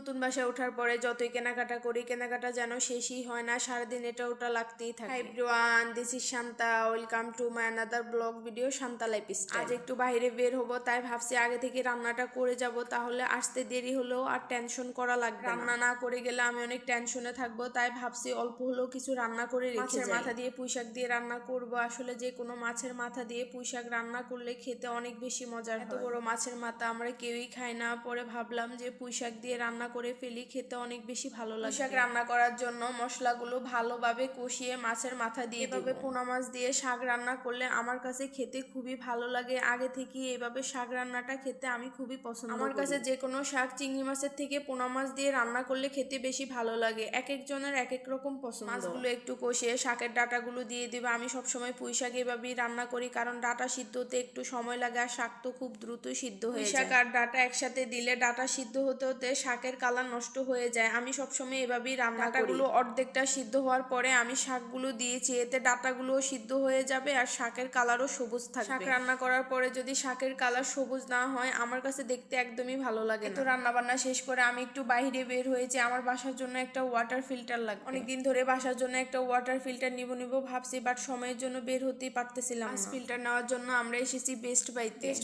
নতুন বাসায় ওঠার পরে যতই কেনাকাটা করি, কেনাকাটা যেন শেষই হয় না, সারাদিন এটা ওটা লাগতেই থাকে। Hi everyone, this is Shanta, welcome to my another blog video Shanta lifestyle. আজ একটু বাইরে বের হবো, তাই ভাবছি আগে থেকে রান্নাটা করে যাব, তাহলে আসতে দেরি হলেও আর টেনশন করা লাগবে না। রান্না না করে গেলে আমি অনেক টেনশনে থাকবো, তাই ভাবছি অল্প হলেও কিছু রান্না করে রেখে যাই। মাছের মাথা দিয়ে পুঁইশাক দিয়ে রান্না করব। আসলে যে কোনো মাছের মাথা দিয়ে পুঁইশাক রান্না করলে খেতে অনেক বেশি মজার হয়। এত বড় মাছের মাথা আমরা কেউই খাই না, পরে ভাবলাম যে পুঁইশাক দিয়ে রান্না করে ফেলি, খেতে অনেক বেশি ভালো লাগে। পুঁইশাক রান্না করার জন্য মশলাগুলো ভালোভাবে কষিয়ে মাছের মাথা দিয়ে এভাবে পোনা মাছ দিয়ে শাক রান্না করলে আমার কাছে খেতে খুবই ভালো লাগে। আগে থেকে এইভাবে শাক রান্নাটা খেতে আমি খুবই পছন্দ করি। আমার কাছে যে কোনো শাক চিংড়ি মাছের থেকে পোনা মাছ দিয়ে রান্না করলে খেতে বেশি ভালো লাগে। এক একজনের এক এক রকম পছন্দ। মাছগুলো একটু কষিয়ে শাকের ডাঁটাগুলো দিয়ে দিবা। আমি সবসময় পুঁই শাক এভাবেই রান্না করি, কারণ ডাঁটা সিদ্ধতে একটু সময় লাগে আর শাক তো খুব দ্রুতই সিদ্ধ হয়ে যায়। শাক আর ডাঁটা একসাথে দিলে ডাঁটা সিদ্ধ হতে হতে শাকের কালার নষ্ট হয়ে যায়। আমি সবসময় এভাবেই রান্না করি। ডাঁটাগুলো অর্ধেকটা সিদ্ধ হওয়ার পরে আমি শাকগুলো দিয়েছি, এতে ডাঁটাগুলোও সিদ্ধ হয়ে যাবে আর শাকের কালারও সবুজ থাকবে। শাক রান্না করার পরে যদি শাকের কালার সবুজ না হয় আমার কাছে দেখতে একদমই ভালো লাগে না। তো রান্না বান্না শেষ করে আমি একটু বাইরে বের হয়েছি, আমার বাসার জন্য একটা ওয়াটার ফিল্টার লাগবে। অনেকদিন ধরে বাসার জন্য একটা ওয়াটার ফিল্টার নিব ভাবছি, বাট সময়ের জন্য বের হতেই পারতেছিলাম না। ফিল্টার নেওয়ার জন্য আমরা এসেছি বেস্ট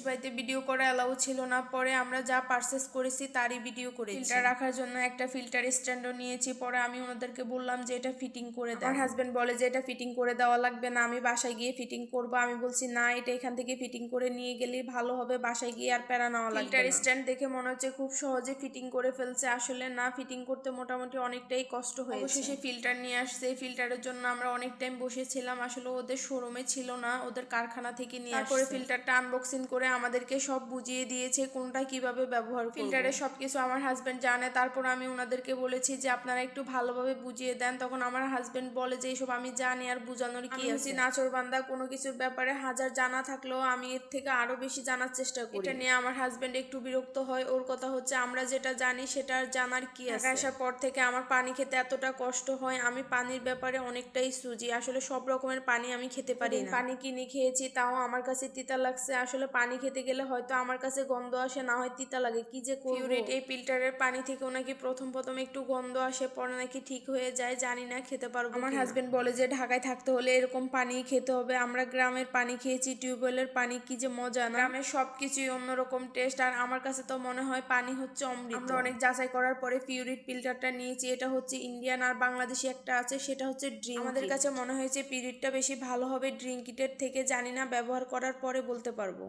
বাইতে ভিডিও করা এলাও ছিল না, পরে আমরা যা পারচেস করেছি তারই ভিডিও করেছি। ফিল্টার রাখার জন্য একটা ফিল্টার স্ট্যান্ডও নিয়েছি, পরে আমি ওনাদেরকে বললাম যে এটা ফিটিং করে দাও। আমার হাজবেন্ড বলে যে এটা ফিটিং করে দেওয়া লাগবে না, আমি বাসায় গিয়ে ফিটিং করবো। আমি বলছি না, এটা এখান থেকে ফিটিং করে নিয়ে গেলেই ভালো হবে, বাসায় গিয়ে আর প্যারা নেওয়া লাগবে না। ফিল্টার স্ট্যান্ড দেখে মনে হচ্ছে খুব সহজে ফিটিং করে ফেলছে, আসলে না, ফিটিং করতে মোটামুটি অনেকটাই কষ্ট হয়েছে। অবশেষে ফিল্টার নিয়ে আসছে। ফিল্টারের জন্য আমরা অনেক টাইম বসেছিলাম, আসলে ওদের শোরুমে ছিল না, ওদের কারখানা থেকে নিয়ে আসছে। তারপরে ফিল্টারটা আনবক্সিং করে আমাদেরকে সব বুঝিয়ে দিয়েছে কোনটা কিভাবে ব্যবহার করব। ফিল্টারের সবকিছু আমার হাজবেন্ড জানে, তারপর আমি ওনাদেরকে বলেছি যে আপনারা একটু ভালোভাবে বুঝিয়ে দেন। তখন আমার হাজবেন্ড বলে যে এইসব আমি জানি, আর বুঝানোর কি আছে, নাচরবান্দা, কোনো কিছুর ব্যাপারে হাজার জানা থাকলেও আমি এর থেকে আরো বেশি জানার চেষ্টা করি। এটা নিয়ে আমার হাজবেন্ড একটু বিরক্ত হয়। ওর কথা হচ্ছে আমরা যেটা জানি সেটা জানার কি আছে। আসার পর থেকে আমার পানি খেতে এতটা কষ্ট হয়, আমি পানির ব্যাপারে অনেকটাই সুজি। আসলে সব রকমের পানি আমি খেতে পারি না। পানি কিনে খেয়েছি, তাও আমার কাছে তিতা লাগছে। আসলে পানি খেতে গেলে হয়তো আমার কাছে গন্ধ আসে, না হয় তিতা লাগে, কি যে করব। পিউরিট এই ফিল্টারের পানি থেকেও নাকি প্রথম একটু গন্ধ আসে, পরে নাকি ঠিক হয়ে যায়, জানি না, খেতে পারবো। আমার হাজবেন্ড বলে যে ঢাকায় থাকতে হলে এরকম পানি খেতে হবে। আমরা গ্রামের পানি খেয়েছি, টিউবওয়েলের পানি, কি যে মজা না। গ্রামের সবকিছুই অন্যরকম টেস্ট, আর আমার কাছে তো মনে হয় পানি হচ্ছে অমৃত। আমরা অনেক যাচাই করার পরে পিউরিট ফিল্টারটা নিয়েছি। এটা হচ্ছে ইন্ডিয়ান, আর বাংলাদেশি একটা আছে, সেটা হচ্ছে ড্রিঙ্ক। আমাদের কাছে মনে হয়েছে পিউরিটটা বেশি ভালো হবে ড্রিঙ্কিটের থেকে, জানি না, ব্যবহার করার পরে বলতে পারবো।